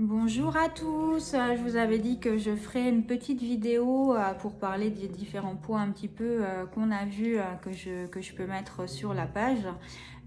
Bonjour à tous, je vous avais dit que je ferais une petite vidéo pour parler des différents points un petit peu qu'on a vus, que je peux mettre sur la page.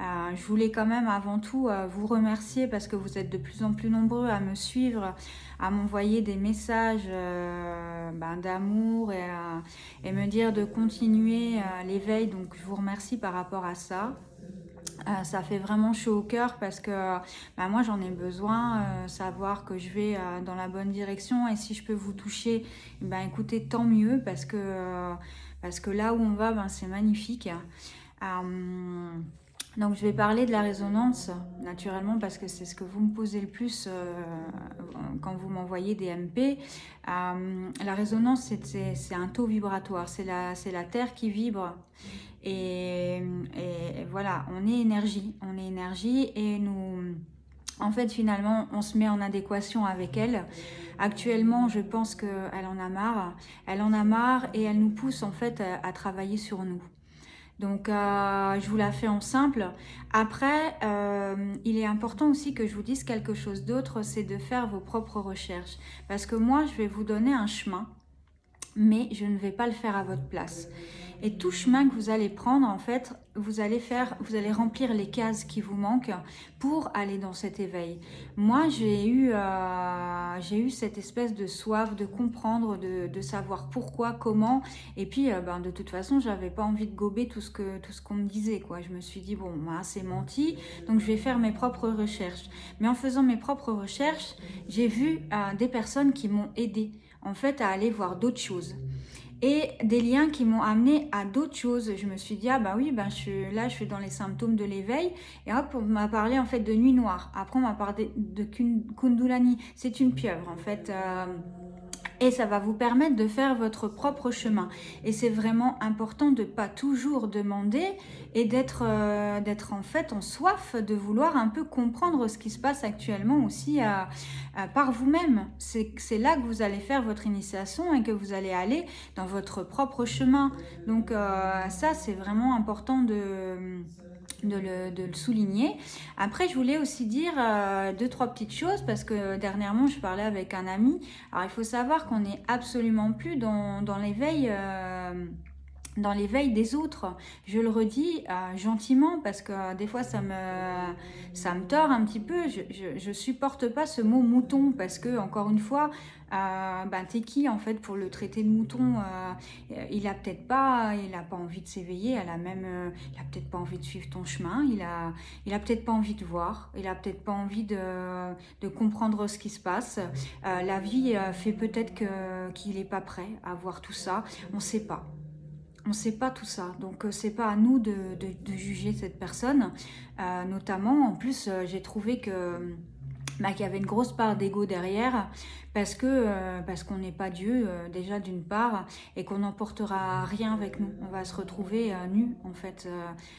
Je voulais quand même avant tout vous remercier parce que vous êtes de plus en plus nombreux à me suivre, à m'envoyer des messages d'amour et me dire de continuer l'éveil, donc je vous remercie par rapport à ça. Ça fait vraiment chaud au cœur parce que moi j'en ai besoin, savoir que je vais dans la bonne direction et si je peux vous toucher, écoutez, tant mieux parce que là où on va, c'est magnifique. Euh, donc je vais parler de la résonance naturellement parce que c'est ce que vous me posez le plus quand vous m'envoyez des MP. La résonance c'est un taux vibratoire, c'est la terre qui vibre. Et voilà, on est énergie et nous, en fait, finalement, on se met en adéquation avec elle. Actuellement, je pense qu'elle en a marre. Elle en a marre et elle nous pousse en fait à travailler sur nous. Donc, je vous la fais en simple. Après, il est important aussi que je vous dise quelque chose d'autre, c'est de faire vos propres recherches. Parce que moi, je vais vous donner un chemin, mais je ne vais pas le faire à votre place. Et tout chemin que vous allez prendre, en fait, vous allez remplir les cases qui vous manquent pour aller dans cet éveil. Moi, j'ai eu cette espèce de soif de comprendre, de savoir pourquoi, comment. Et puis, de toute façon, j'avais pas envie de gober tout ce qu'on me disait, quoi. Je me suis dit bon, c'est menti, donc je vais faire mes propres recherches. Mais en faisant mes propres recherches, j'ai vu des personnes qui m'ont aidé en fait à aller voir d'autres choses et des liens qui m'ont amené à d'autres choses. Je me suis dit je suis dans les symptômes de l'éveil et hop, on m'a parlé en fait de nuit noire. Après on m'a parlé de Kundalini, c'est une pieuvre en fait. Et ça va vous permettre de faire votre propre chemin. Et c'est vraiment important de ne pas toujours demander et d'être en fait en soif de vouloir un peu comprendre ce qui se passe actuellement aussi par vous-même. C'est là que vous allez faire votre initiation et que vous allez aller dans votre propre chemin. Donc ça, c'est vraiment important de le souligner. Après, je voulais aussi dire deux, trois petites choses parce que dernièrement, je parlais avec un ami. Alors, il faut savoir qu'on n'est absolument plus dans l'éveil. Dans l'éveil des autres. Je le redis gentiment parce que des fois ça me tord un petit peu. Je supporte pas ce mot mouton parce que encore une fois, t'es qui en fait pour le traiter de mouton. Il a pas envie de s'éveiller. Il a peut-être pas envie de suivre ton chemin. Il a peut-être pas envie de voir. Il a peut-être pas envie de comprendre ce qui se passe. La vie fait peut-être qu'il est pas prêt à voir tout ça. On sait pas. On ne sait pas tout ça, donc c'est pas à nous de juger cette personne. Notamment, en plus, j'ai trouvé qu'il y avait une grosse part d'ego derrière, parce qu'on n'est pas Dieu déjà d'une part, et qu'on n'emportera rien avec nous. On va se retrouver nus en fait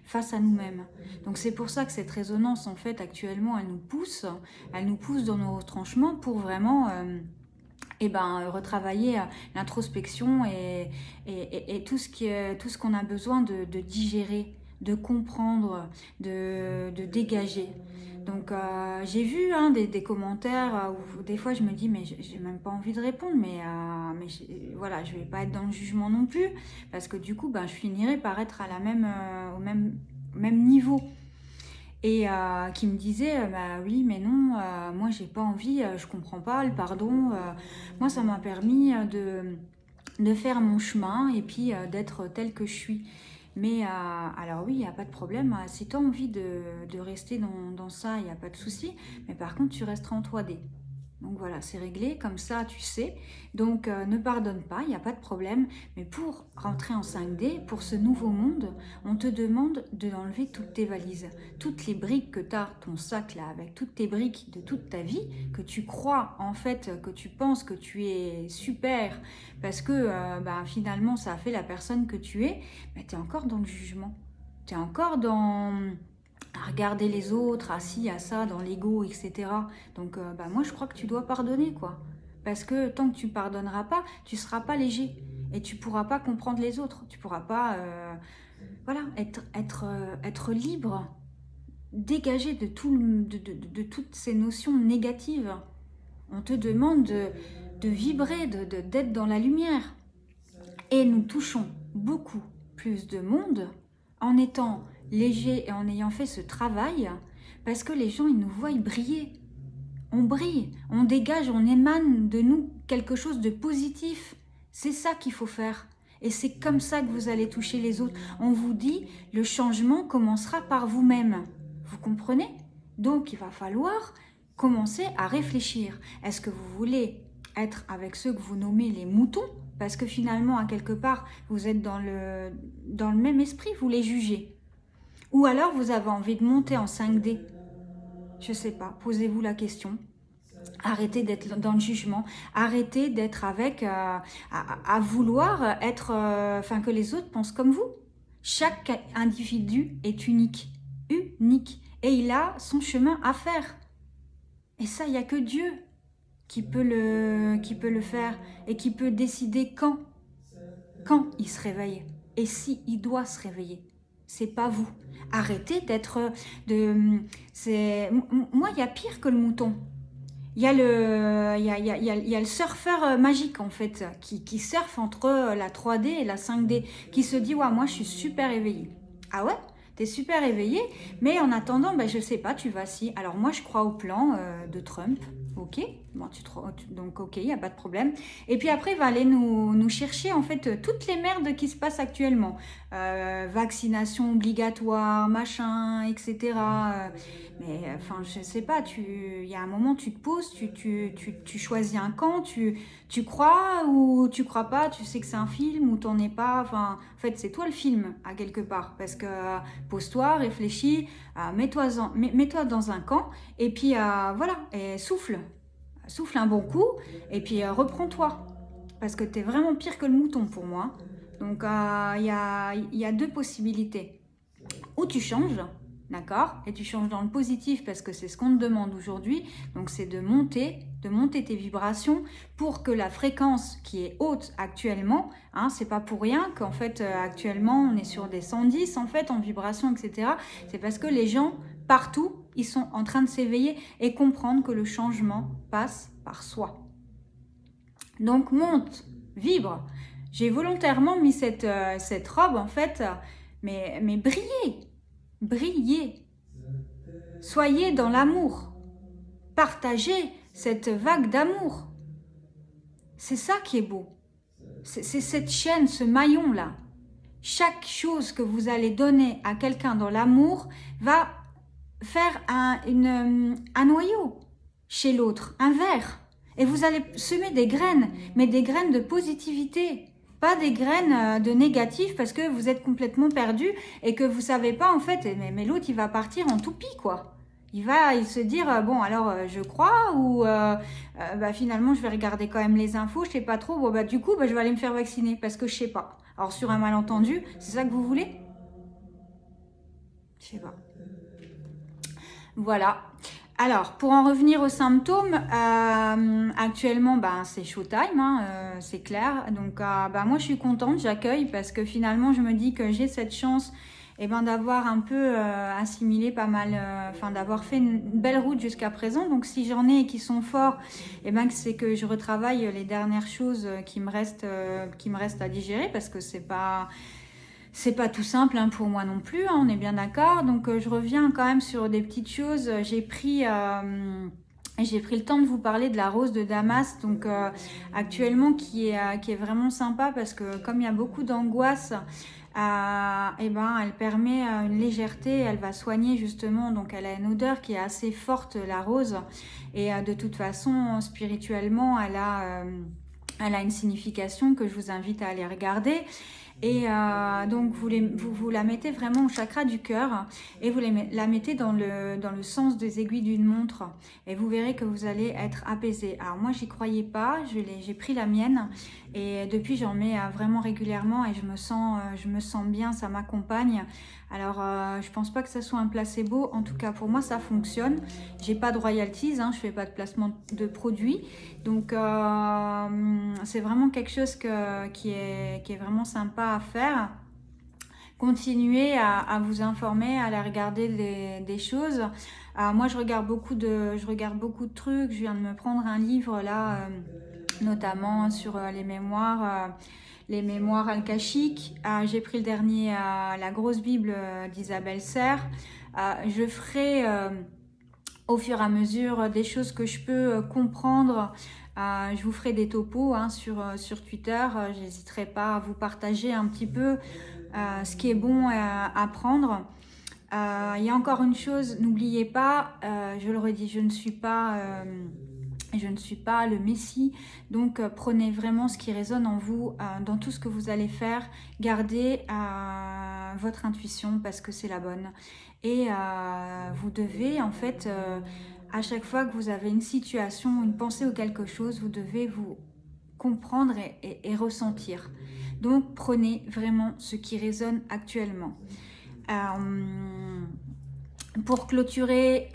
face à nous-mêmes. Donc c'est pour ça que cette résonance en fait actuellement, elle nous pousse dans nos retranchements pour vraiment retravailler l'introspection et tout ce qu'on a besoin de digérer, de comprendre, de dégager. Donc j'ai vu des commentaires où des fois je me dis mais j'ai même pas envie de répondre, voilà, je vais pas être dans le jugement non plus parce que du coup je finirai par être à au même niveau et qui me disait oui mais non, moi j'ai pas envie, je comprends pas le pardon, moi ça m'a permis de faire mon chemin et puis d'être telle que je suis. Mais alors oui, il n'y a pas de problème, si tu as envie de rester dans ça, il n'y a pas de souci, mais par contre tu resteras en 3D. Donc voilà, c'est réglé, comme ça tu sais. Donc ne pardonne pas, il n'y a pas de problème. Mais pour rentrer en 5D, pour ce nouveau monde, on te demande d'enlever toutes tes valises. Toutes les briques que tu as, ton sac là, avec toutes tes briques de toute ta vie, que tu crois en fait, que tu penses que tu es super, parce que finalement ça a fait la personne que tu es, mais tu es encore dans le jugement. Tu es encore à regarder les autres, à ci, à ça, dans l'ego, etc. Donc, moi, je crois que tu dois pardonner, quoi. Parce que tant que tu pardonneras pas, tu seras pas léger. Et tu pourras pas comprendre les autres. Tu pourras pas, être libre, dégagé de toutes ces notions négatives. On te demande de vibrer, d'être dans la lumière. Et nous touchons beaucoup plus de monde en étant léger et en ayant fait ce travail, parce que les gens, ils nous voient briller. On brille, on dégage, on émane de nous quelque chose de positif. C'est ça qu'il faut faire. Et c'est comme ça que vous allez toucher les autres. On vous dit, le changement commencera par vous-même. Vous comprenez? Donc, il va falloir commencer à réfléchir. Est-ce que vous voulez être avec ceux que vous nommez les moutons? Parce que finalement, à quelque part, vous êtes dans le même esprit, vous les jugez. Ou alors, vous avez envie de monter en 5D. Je sais pas, posez-vous la question. Arrêtez d'être dans le jugement, arrêtez d'être avec, à vouloir être, que les autres pensent comme vous. Chaque individu est unique, et il a son chemin à faire. Et ça, il n'y a que Dieu qui peut le faire et qui peut décider quand il se réveille et si il doit se réveiller. C'est pas vous. Arrêtez d'être moi, il y a pire que le mouton. Il y a le surfeur magique en fait qui surfe entre la 3D et la 5D, qui se dit ouais, moi je suis super éveillé. Ah ouais, t'es super éveillé, mais en attendant, je sais pas, tu vas si. Alors moi je crois au plan de Trump. Ok, bon, donc ok, il n'y a pas de problème. Et puis après, il va aller nous chercher en fait toutes les merdes qui se passent actuellement. Vaccination obligatoire, machin, etc. Mais enfin, je sais pas, il y a un moment, tu te poses, tu choisis un camp, tu crois ou tu crois pas, tu sais que c'est un film ou t'en es pas. Enfin, en fait, c'est toi le film, à quelque part. Parce que pose-toi, réfléchis, mets-toi dans un camp et puis voilà, et souffle un bon coup et puis reprends-toi. Parce que t'es vraiment pire que le mouton pour moi. Donc, il y a deux possibilités. Ou tu changes, d'accord? Et tu changes dans le positif parce que c'est ce qu'on te demande aujourd'hui. Donc, c'est de monter tes vibrations pour que la fréquence qui est haute actuellement, c'est pas pour rien qu'en fait, actuellement, on est sur des 110 en fait, en vibration, etc. C'est parce que les gens, partout, ils sont en train de s'éveiller et comprendre que le changement passe par soi. Donc, monte, vibre. J'ai volontairement mis cette robe, en fait, mais brillez. Soyez dans l'amour. Partagez cette vague d'amour. C'est ça qui est beau. C'est cette chaîne, ce maillon-là. Chaque chose que vous allez donner à quelqu'un dans l'amour va faire un noyau chez l'autre, un verre. Et vous allez semer des graines, mais des graines de positivité. Pas des graines de négatif parce que vous êtes complètement perdu et que vous savez pas en fait, mais l'autre il va partir en toupie quoi. Il se dire bon alors je crois ou finalement je vais regarder quand même les infos, je sais pas trop, bon du coup je vais aller me faire vacciner parce que je sais pas. Alors sur un malentendu, c'est ça que vous voulez? Je sais pas. Voilà. Alors, pour en revenir aux symptômes, actuellement, c'est showtime, c'est clair. Donc, moi, je suis contente, j'accueille parce que finalement, je me dis que j'ai cette chance d'avoir un peu assimilé pas mal, d'avoir fait une belle route jusqu'à présent. Donc, si j'en ai qui sont forts, c'est que je retravaille les dernières choses qui me restent à digérer parce que c'est pas tout simple pour moi non plus, on est bien d'accord. Donc je reviens quand même sur des petites choses. J'ai pris le temps de vous parler de la rose de Damas, donc actuellement qui est vraiment sympa parce que comme il y a beaucoup d'angoisse, elle permet une légèreté, elle va soigner justement, donc elle a une odeur qui est assez forte, la rose, et de toute façon spirituellement elle a une signification que je vous invite à aller regarder. Et donc vous la mettez vraiment au chakra du cœur et vous la mettez dans le sens des aiguilles d'une montre et vous verrez que vous allez être apaisé. Alors moi j'y croyais pas, j'ai pris la mienne et depuis j'en mets vraiment régulièrement et je me sens bien, ça m'accompagne. Alors je pense pas que ça soit un placebo, en tout cas pour moi ça fonctionne. J'ai pas de royalties, je fais pas de placement de produits, donc c'est vraiment quelque chose qui est vraiment sympa à faire. continuez à vous informer, à aller regarder des choses. Moi, je regarde beaucoup de trucs. Je viens de me prendre un livre là, notamment sur les mémoires alkachiques. J'ai pris le dernier, la grosse Bible d'Isabelle Serres. Je ferai au fur et à mesure des choses que je peux comprendre. Je vous ferai des topos sur Twitter. J'hésiterai pas à vous partager un petit peu ce qui est bon à prendre. Il y a encore une chose, n'oubliez pas, je le redis, je ne suis pas le Messie, donc prenez vraiment ce qui résonne en vous dans tout ce que vous allez faire. Gardez votre intuition parce que c'est la bonne. Et vous devez en fait, à chaque fois que vous avez une situation, une pensée ou quelque chose, vous devez vous comprendre et ressentir. Donc prenez vraiment ce qui résonne actuellement. Pour clôturer,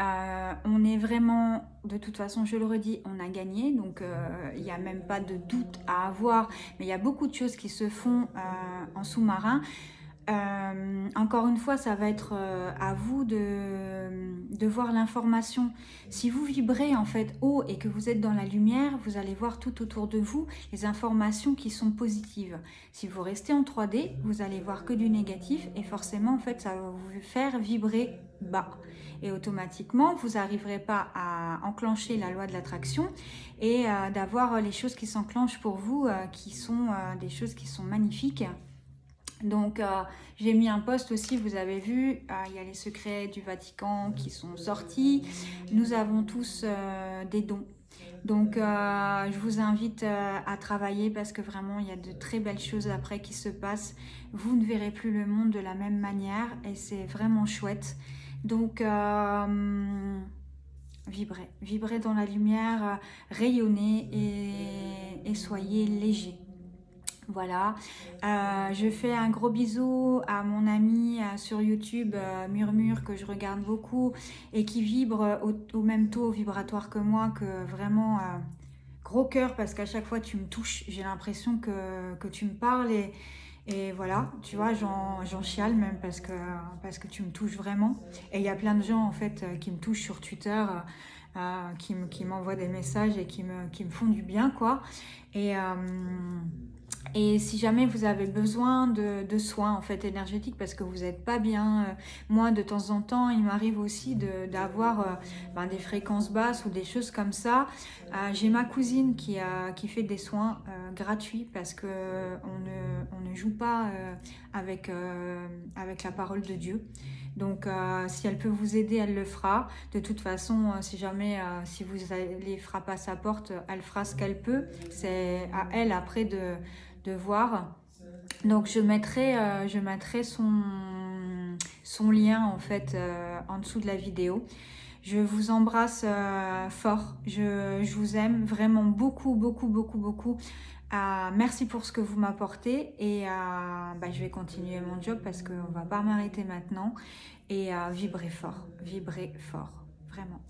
on est vraiment, de toute façon, je le redis, on a gagné, donc il n'y a même pas de doute à avoir, mais il y a beaucoup de choses qui se font en sous-marin. Encore une fois, ça va être à vous de voir l'information. Si vous vibrez en fait haut et que vous êtes dans la lumière, vous allez voir tout autour de vous les informations qui sont positives. Si vous restez en 3D, vous allez voir que du négatif et forcément en fait ça va vous faire vibrer bas. Et automatiquement, vous n'arriverez pas à enclencher la loi de l'attraction et d'avoir les choses qui s'enclenchent pour vous, qui sont des choses qui sont magnifiques. Donc j'ai mis un post aussi, vous avez vu, il y a les secrets du Vatican qui sont sortis. Nous avons tous des dons. Donc je vous invite à travailler parce que vraiment il y a de très belles choses après qui se passent. Vous ne verrez plus le monde de la même manière et c'est vraiment chouette. Donc vibrez dans la lumière, rayonnez et soyez léger. Voilà, je fais un gros bisou à mon ami sur YouTube, Murmure, que je regarde beaucoup et qui vibre au même taux vibratoire que moi, que vraiment gros cœur parce qu'à chaque fois tu me touches, j'ai l'impression que tu me parles et voilà, tu vois, j'en chiale même parce que tu me touches vraiment. Et il y a plein de gens en fait qui me touchent sur Twitter, qui m'envoient des messages et qui me font du bien quoi. Et si jamais vous avez besoin de soins en fait énergétiques parce que vous n'êtes pas bien, moi de temps en temps il m'arrive aussi d'avoir des fréquences basses ou des choses comme ça. J'ai ma cousine qui fait des soins gratuits parce que on ne joue pas avec la parole de Dieu. Donc si elle peut vous aider, elle le fera. De toute façon, si jamais si vous allez frapper à sa porte, elle fera ce qu'elle peut. C'est à elle après de voir. Donc je mettrai son lien en fait en dessous de la vidéo. Je vous embrasse fort. Je vous aime vraiment beaucoup, beaucoup, beaucoup, beaucoup. Merci pour ce que vous m'apportez et je vais continuer mon job parce qu'on ne va pas m'arrêter maintenant et vibrer fort, vraiment.